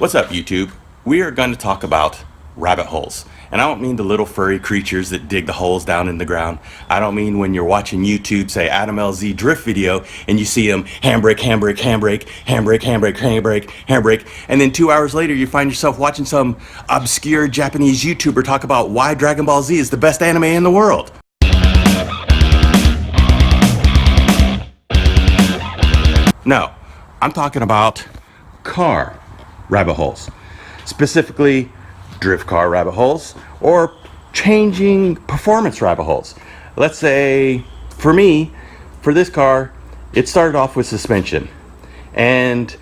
What's up, YouTube? We are going to talk about rabbit holes. And I don't mean the little furry creatures that dig the holes down in the ground. I don't mean when you're watching YouTube, say Adam LZ drift video, and you see him handbrake, handbrake, handbrake, handbrake, handbrake, handbrake, handbrake, and then 2 hours later you find yourself watching some obscure Japanese YouTuber talk about why Dragon Ball Z is the best anime in the world. No, I'm talking about car rabbit holes, specifically drift car rabbit holes or changing performance rabbit holes. Let's say for me, for this car, it started off with suspension and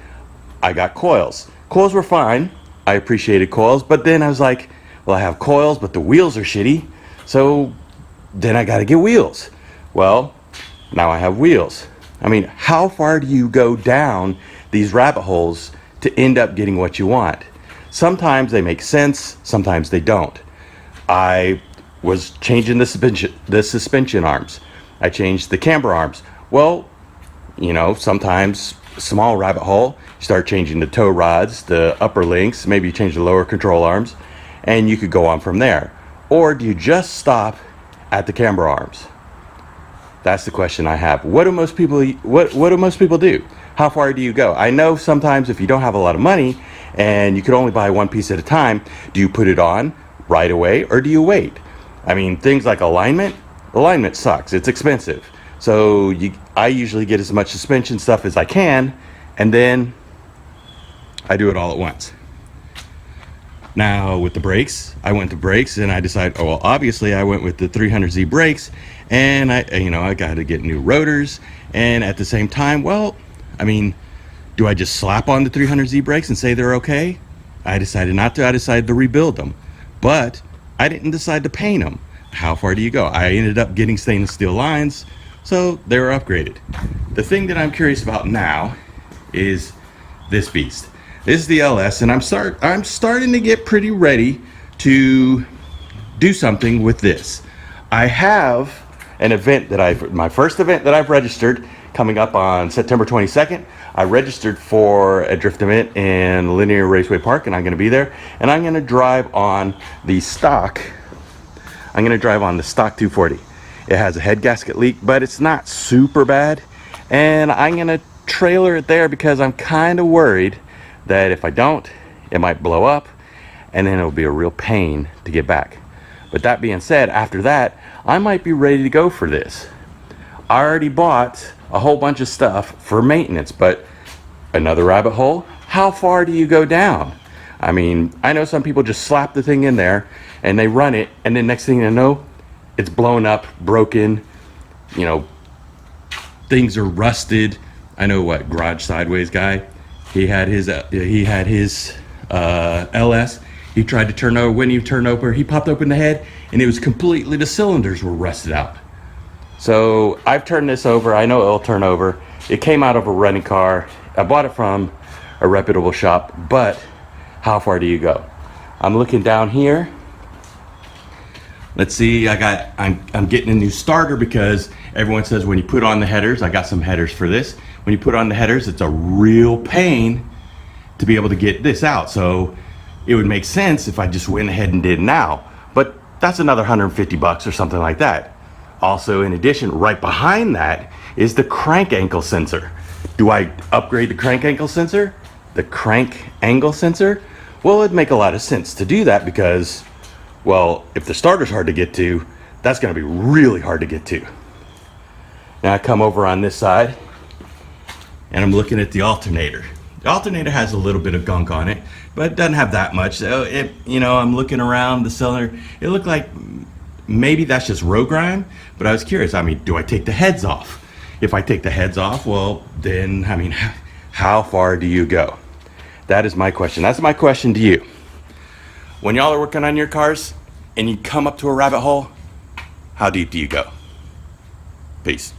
I got coils. Coils were fine. I appreciated coils, but then I was like, well, I have coils, but the wheels are shitty. So then I got to get wheels. Well, now I have wheels. I mean, how far do you go down these rabbit holes to end up getting what you want? Sometimes they make sense, sometimes they don't. I was changing the suspension arms. I changed the camber arms. Well, you know, sometimes small rabbit hole, you start changing the tow rods, the upper links, maybe you change the lower control arms, and you could go on from there. Or do you just stop at the camber arms? That's the question I have. What do most people do? How far do you go? I know sometimes if you don't have a lot of money and you could only buy one piece at a time, do you put it on right away or do you wait? I mean, things like alignment sucks. It's expensive. So I usually get as much suspension stuff as I can, and then I do it all at once. Now with the brakes, I went to brakes and I decided, oh, well, obviously I went with the 300Z brakes, and I got to get new rotors. And at the same time, well, I mean, do I just slap on the 300Z brakes and say they're okay? I decided not to. I decided to rebuild them, but I didn't decide to paint them. How far do you go? I ended up getting stainless steel lines, so they were upgraded. The thing that I'm curious about now is this beast. This is the LS, and I'm starting to get pretty ready to do something with this. I have an event my first event that I've registered coming up on September 22nd. I registered for a drift event in Linear Raceway Park, and I'm going to be there, and I'm going to drive on the stock. I'm going to drive on the stock 240. It has a head gasket leak, but it's not super bad, and I'm going to trailer it there because I'm kind of worried that if I don't, it might blow up, and then it'll be a real pain to get back. But that being said, after that, I might be ready to go for this. I already bought a whole bunch of stuff for maintenance, but another rabbit hole, how far do you go down? I mean, I know some people just slap the thing in there and they run it, and then next thing you know, it's blown up, broken, you know, things are rusted. I know what Garage Sideways guy, he had his LS. He tried to turn over. When he turned over, he popped open the head, and it was completely, the cylinders were rusted out. So I've turned this over. I know it'll turn over. It came out of a running car. I bought it from a reputable shop, but how far do you go? I'm looking down here. Let's see, I'm getting a new starter because everyone says when you put on the headers, I got some headers for this. When you put on the headers, it's a real pain to be able to get this out. So it would make sense if I just went ahead and did it now, but that's another $150 or something like that. Also, in addition, right behind that is the crank ankle sensor. Do I upgrade the crank ankle sensor? The crank angle sensor? Well, it'd make a lot of sense to do that because, well, if the starter's hard to get to, that's gonna be really hard to get to. Now I come over on this side and I'm looking at the alternator. The alternator has a little bit of gunk on it, but it doesn't have that much. So I'm looking around the cylinder. It looked like maybe that's just road grime, but I was curious. I mean, do I take the heads off? If I take the heads off, well, then, I mean, how far do you go? That is my question. That's my question to you. When y'all are working on your cars and you come up to a rabbit hole, how deep do you go? Peace.